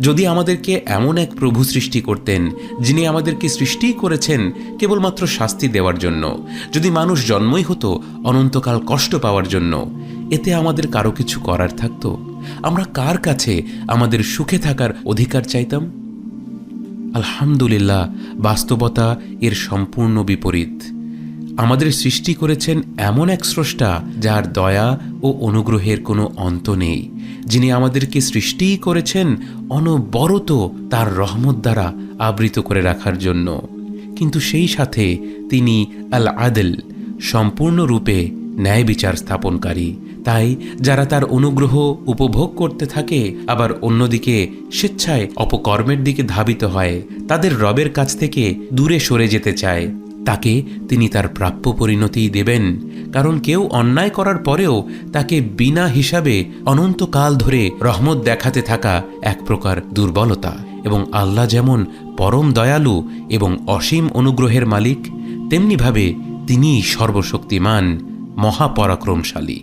যদি আমাদেরকে এমন এক প্রভু সৃষ্টি করতেন যিনি আমাদেরকে সৃষ্টিই করেছেন কেবলমাত্র শাস্তি দেওয়ার জন্য, যদি মানুষ জন্মই হতো অনন্তকাল কষ্ট পাওয়ার জন্য, এতে আমাদের কারো কিছু করার থাকতো? আমরা কার কাছে আমাদের সুখে থাকার অধিকার চাইতাম? আলহামদুলিল্লাহ, বাস্তবতা এর সম্পূর্ণ বিপরীত। আমাদের সৃষ্টি করেছেন এমন এক স্রষ্টা যার দয়া ও অনুগ্রহের কোনো অন্ত নেই, যিনি আমাদেরকে সৃষ্টিই করেছেন অনবরত তার রহমত দ্বারা আবৃত করে রাখার জন্য। কিন্তু সেই সাথে তিনি আল আদল, সম্পূর্ণরূপে ন্যায় বিচার স্থাপনকারী। তাই যারা তার অনুগ্রহ উপভোগ করতে থাকে আবার অন্যদিকে স্বেচ্ছায় অপকর্মের দিকে ধাবিত হয়, তাদের রবের কাছ থেকে দূরে সরে যেতে চায়, তাকে তিনি তার প্রাপ্য পরিণতি দেবেন। কারণ কেউ অন্যায় করার পরেও তাকে বিনা হিসাবে অনন্তকাল ধরে রহমত দেখাতে থাকা এক প্রকার দুর্বলতা। এবং আল্লাহ যেমন পরম দয়ালু এবং অসীম অনুগ্রহের মালিক, তেমনিভাবে তিনিই সর্বশক্তিমান, মহাপরাক্রমশালী।